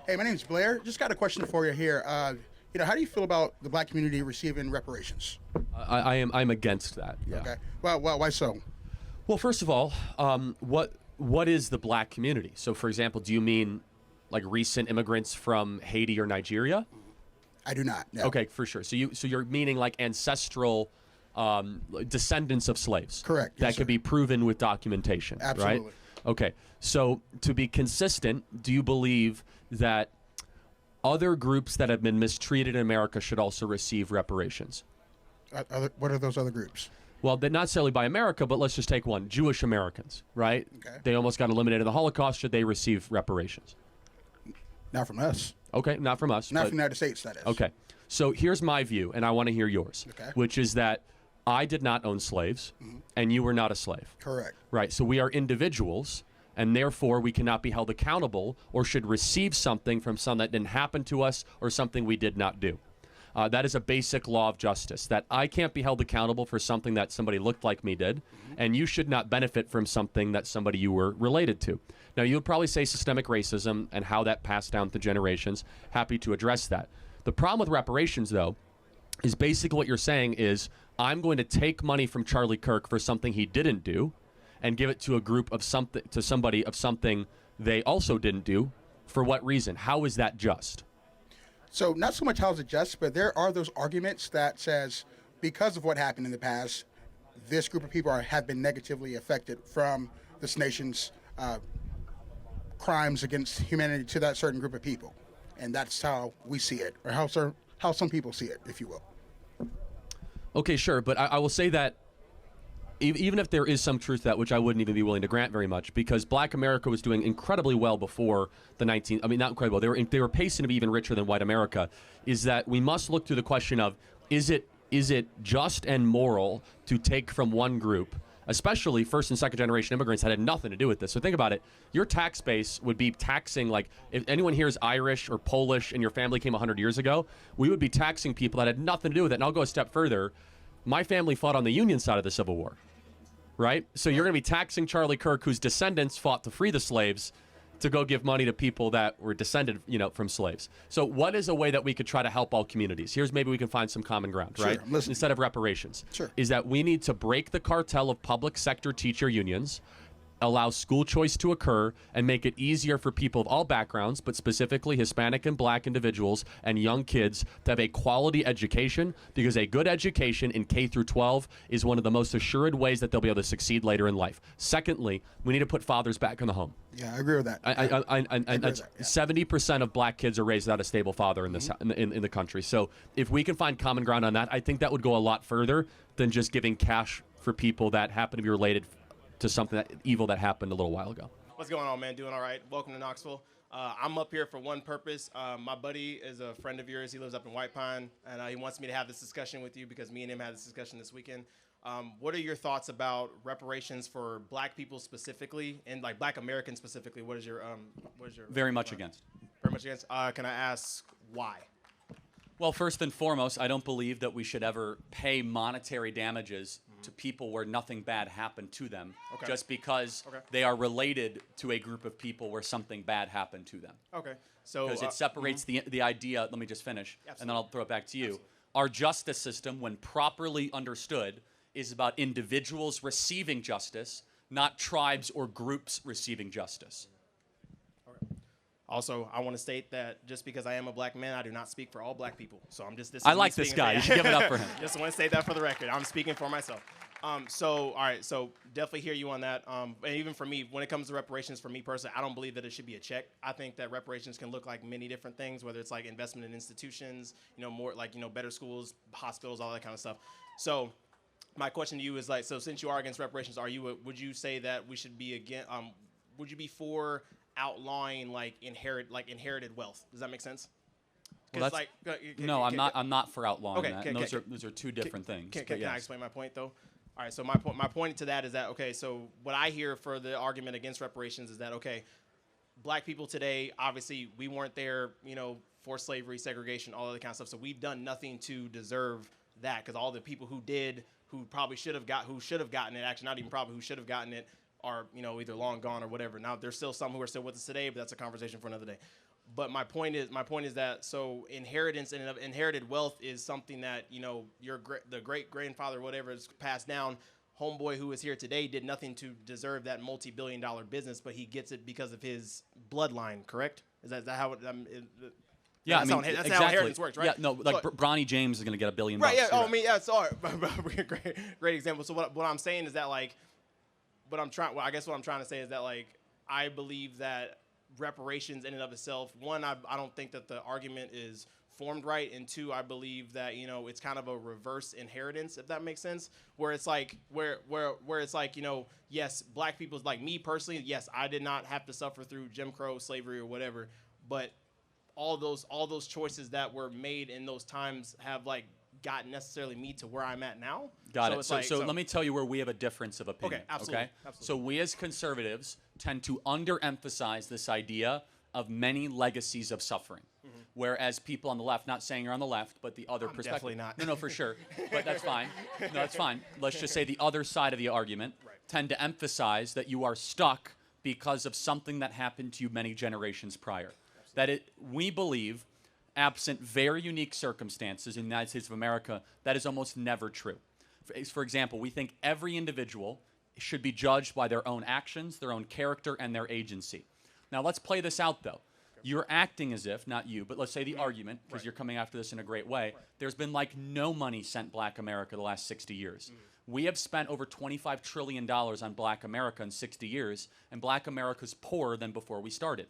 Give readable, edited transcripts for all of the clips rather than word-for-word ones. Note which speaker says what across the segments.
Speaker 1: Hey, my name's Blair. Just got a question for you here. How do you feel about the black community receiving reparations?
Speaker 2: I'm against that. Yeah.
Speaker 1: Okay. Well, why so?
Speaker 2: Well, first of all, what is the black community? So, for example, do you mean like recent immigrants from Haiti or Nigeria?
Speaker 1: I do not. No.
Speaker 2: Okay, for sure. So you're meaning like ancestral descendants of slaves.
Speaker 1: Correct.
Speaker 2: That
Speaker 1: Yes,
Speaker 2: could
Speaker 1: sir.
Speaker 2: be proven with documentation.
Speaker 1: Absolutely.
Speaker 2: Right? Okay. So to be consistent, do you believe that other groups that have been mistreated in America should also receive reparations?
Speaker 1: What are those other groups?
Speaker 2: Well, they're not necessarily by America, but let's just take one. Jewish Americans, right?
Speaker 1: Okay.
Speaker 2: They almost got eliminated in the Holocaust. Should they receive reparations?
Speaker 1: Not from us.
Speaker 2: Okay, not from us.
Speaker 1: Not
Speaker 2: but-
Speaker 1: from the United States, that is.
Speaker 2: Okay. So here's my view, and I want to hear yours,
Speaker 1: Okay.
Speaker 2: which is that I did not own slaves, and you were not a slave.
Speaker 1: Correct.
Speaker 2: Right. So we are individuals, and therefore we cannot be held accountable or should receive something from something that didn't happen to us or something we did not do. That is a basic law of justice, that I can't be held accountable for something that somebody looked like me did, and you should not benefit from something that somebody you were related to. Now, you'll probably say systemic racism and how that passed down through generations. Happy to address that. The problem with reparations, though, is basically what you're saying is I'm going to take money from Charlie Kirk for something he didn't do and give it to a group of something, to somebody of something they also didn't do. For what reason? How is that just?
Speaker 1: So not so much how is it just, but there are those arguments that says because of what happened in the past, this group of people have been negatively affected from this nation's crimes against humanity to that certain group of people. And that's how we see it, or how some people see it, if you will.
Speaker 2: Okay, sure, but I will say that even if there is some truth to that, which I wouldn't even be willing to grant very much, because Black America was doing incredibly well before the not incredible. They were pacing to be even richer than white America. Is that we must look through the question of is it just and moral to take from one group, especially first and second generation immigrants that had nothing to do with this. So think about it. Your tax base would be taxing, like if anyone here is Irish or Polish and your family came 100 years ago, we would be taxing people that had nothing to do with it. And I'll go a step further. My family fought on the Union side of the Civil War, right? So you're going to be taxing Charlie Kirk, whose descendants fought to free the slaves, to go give money to people that were descended, from slaves. So what is a way that we could try to help all communities? Here's maybe we can find some common ground,
Speaker 1: Sure,
Speaker 2: right?
Speaker 1: I'm listening.
Speaker 2: Instead of reparations.
Speaker 1: Sure.
Speaker 2: Is that we need to break the cartel of public sector teacher unions, allow school choice to occur, and make it easier for people of all backgrounds, but specifically Hispanic and Black individuals and young kids to have a quality education, because a good education in K through 12 is one of the most assured ways that they'll be able to succeed later in life. Secondly, we need to put fathers back in the home.
Speaker 1: Yeah, I agree with that.
Speaker 2: I
Speaker 1: agree with that, yeah.
Speaker 2: 70% of Black kids are raised without a stable father in this in the country. So if we can find common ground on that, I think that would go a lot further than just giving cash for people that happen to be related to something evil that happened a little while ago.
Speaker 3: What's going on, man? Doing all right. Welcome to Knoxville. I'm up here for one purpose. My buddy is a friend of yours. He lives up in White Pine, and he wants me to have this discussion with you because me and him had this discussion this weekend. What are your thoughts about reparations for Black people specifically, and like Black Americans specifically? What is your
Speaker 4: Very much against.
Speaker 3: Very much against. Can I ask why?
Speaker 4: Well, first and foremost, I don't believe that we should ever pay monetary damages to people where nothing bad happened to them, just because they are related to a group of people where something bad happened to them.
Speaker 3: Okay. So
Speaker 4: Because it separates the idea. Let me just finish, and then I'll throw it back to you.
Speaker 3: Absolutely.
Speaker 4: Our justice system, when properly understood, is about individuals receiving justice, not tribes or groups receiving justice.
Speaker 3: Also, I want to state that just because I am a Black man, I do not speak for all Black people. So I'm just.
Speaker 4: I like this guy. You should give it up for him.
Speaker 3: Just want to state that for the record. I'm speaking for myself. All right. So definitely hear you on that. And even for me, when it comes to reparations, for me personally, I don't believe that it should be a check. I think that reparations can look like many different things, whether it's like investment in institutions, more like better schools, hospitals, all that kind of stuff. So my question to you is so since you are against reparations, would you say that we should be would you be for outlawing inherited wealth? Does that make sense?
Speaker 4: Well, no, I'm not for outlawing that. And those are two different things.
Speaker 3: Can I explain my point though? All right. So my point to that is that so what I hear for the argument against reparations is that Black people today, obviously we weren't there, for slavery, segregation, all of that kind of stuff. So we've done nothing to deserve that, because all the people who should have gotten it, actually not even probably, who should have gotten it, are either long gone or whatever. Now there's still some who are still with us today, but that's a conversation for another day. But my point is that so inheritance and inherited wealth is something that, you know, the great grandfather, whatever, is passed down. Homeboy who is here today did nothing to deserve that multi-billion-dollar business, but he gets it because of his bloodline. Correct? Is that how it?
Speaker 4: Yeah,
Speaker 3: that's
Speaker 4: I mean,
Speaker 3: how
Speaker 4: exactly.
Speaker 3: inheritance works, right?
Speaker 4: Yeah, no, like Bronny James is going to get $1 billion.
Speaker 3: Right. Yeah.
Speaker 4: You're
Speaker 3: Oh, I mean, yeah. Sorry. Great example. So what I'm saying is that, like, I guess what I'm trying to say is that, like, I believe that reparations in and of itself, one, I don't think that the argument is formed right, and two, I believe that, you know, it's kind of a reverse inheritance, if that makes sense, where it's like where it's like, you know, yes, black people's, like me personally, yes, I did not have to suffer through Jim Crow, slavery, or whatever, but all those choices that were made in those times have, like, gotten necessarily me to where I'm at now.
Speaker 4: Got it. So let me tell you where we have a difference of opinion.
Speaker 3: Okay, absolutely.
Speaker 4: Okay?
Speaker 3: Absolutely.
Speaker 4: So we as conservatives tend to underemphasize this idea of many legacies of suffering. Whereas people on the left, not saying you're on the left, but the other perspective.
Speaker 3: Definitely not.
Speaker 4: No, for sure. But that's fine. No, that's fine. Let's just say the other side of the argument tend to emphasize that you are stuck because of something that happened to you many generations prior. We believe, absent very unique circumstances in the United States of America, that is almost never true. For example, we think every individual should be judged by their own actions, their own character, and their agency. Now, let's play this out, though. You're acting as if, not you, but let's say the argument, because you're coming after this in a great way, there's been like no money sent Black America the last 60 years. We have spent over $25 trillion on Black America in 60 years, and Black America's poorer than before we started.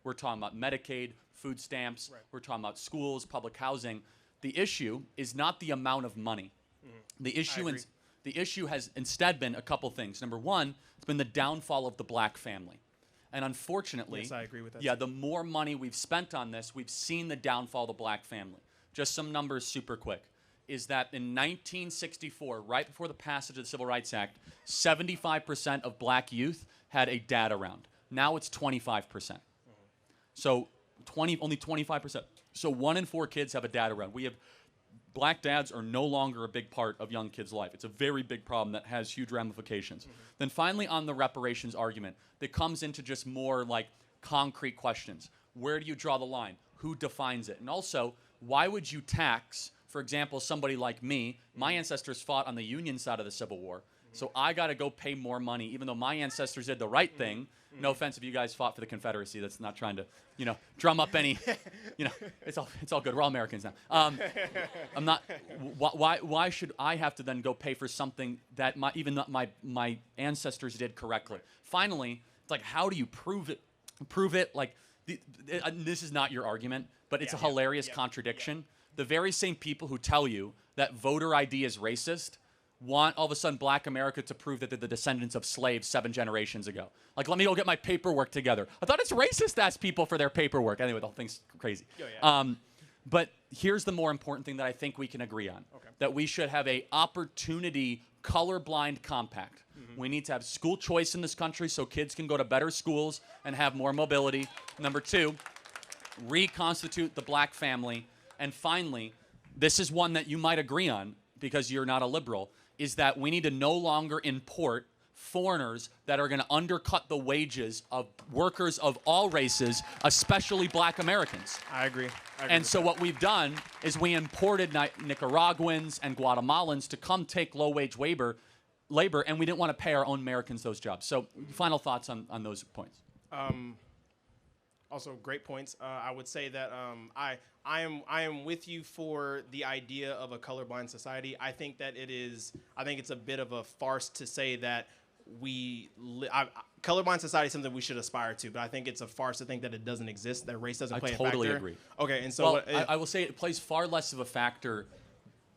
Speaker 4: We're talking about Medicaid, food stamps, we're talking about schools, public housing. The issue is not the amount of money. The issue has instead been a couple things. Number one, it's been the downfall of the Black family. And unfortunately,
Speaker 3: yes, I agree with that.
Speaker 4: Yeah, the more money we've spent on this, we've seen the downfall of the Black family. Just some numbers super quick. Is that in 1964, right before the passage of the Civil Rights Act, 75% of Black youth had a dad around. Now it's 25%. So only 25%. So 1 in 4 kids have a dad around. Black dads are no longer a big part of young kids' life. It's a very big problem that has huge ramifications. Then finally, on the reparations argument, that comes into just more like concrete questions. Where do you draw the line? Who defines it? And also, why would you tax, for example, somebody like me? My ancestors fought on the Union side of the Civil War, so I got to go pay more money, even though my ancestors did the right thing. No offense if you guys fought for the Confederacy. That's not trying to, drum up any, it's all good. We're all Americans now. I'm not. Why should I have to then go pay for something that my ancestors did correctly? Finally, it's like, how do you prove it? Prove it. Like, this is not your argument, but it's a hilarious contradiction. The very same people who tell you that voter ID is racist want all of a sudden Black America to prove that they're the descendants of slaves 7 generations ago. Like, let me go get my paperwork together. I thought it's racist to ask people for their paperwork. Anyway, the whole thing's crazy. But here's the more important thing that I think we can agree on. That we should have a opportunity colorblind compact. We need to have school choice in this country so kids can go to better schools and have more mobility. Number 2, reconstitute the Black family. And finally, this is one that you might agree on because you're not a liberal, is that we need to no longer import foreigners that are going to undercut the wages of workers of all races, especially Black Americans.
Speaker 3: I agree.
Speaker 4: And so what we've done is we imported Nicaraguans and Guatemalans to come take low-wage labor, and we didn't want to pay our own Americans those jobs. So final thoughts on those points.
Speaker 3: Also, great points. I would say that I am with you for the idea of a colorblind society. I think that it's a bit of a farce to say that colorblind society is something we should aspire to, but I think it's a farce to think that it doesn't exist, that race doesn't play a factor.
Speaker 4: I totally agree.
Speaker 3: Okay, and so
Speaker 4: I will say it plays far less of a factor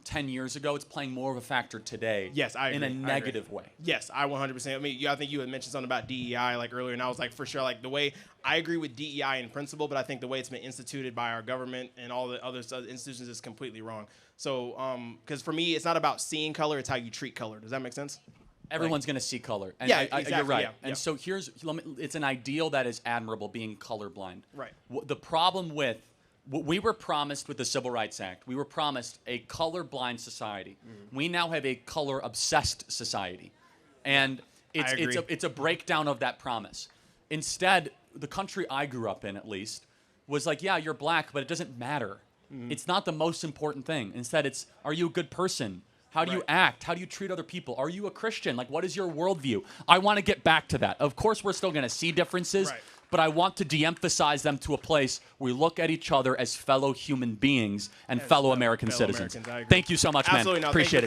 Speaker 4: 10 years ago. It's playing more of a factor today.
Speaker 3: Yes, I agree.
Speaker 4: In a negative way.
Speaker 3: Yes, I 100%. I mean, I think you had mentioned something about DEI like earlier, and I was like, for sure, like the way I agree with DEI in principle, but I think the way it's been instituted by our government and all the other institutions is completely wrong. So, because for me, it's not about seeing color; it's how you treat color. Does that make sense?
Speaker 4: Everyone's going to see color. And
Speaker 3: yeah, exactly.
Speaker 4: You're right.
Speaker 3: Yeah,
Speaker 4: and so it's an ideal that is admirable, being colorblind.
Speaker 3: Right.
Speaker 4: The problem with what we were promised with the Civil Rights Act, we were promised a colorblind society. We now have a color-obsessed society. And it's a breakdown of that promise. Instead, the country I grew up in, at least, was like, yeah, you're black, but it doesn't matter. It's not the most important thing. Instead, it's, are you a good person? How do you act? How do you treat other people? Are you a Christian? Like, what is your worldview? I want to get back to that. Of course, we're still going to see differences, but I want to de-emphasize them to a place where we look at each other as fellow human beings and fellow American citizens.
Speaker 3: Americans,
Speaker 4: Thank you so much,
Speaker 3: Absolutely
Speaker 4: man.
Speaker 3: not.
Speaker 4: Appreciate
Speaker 3: Thank
Speaker 4: it.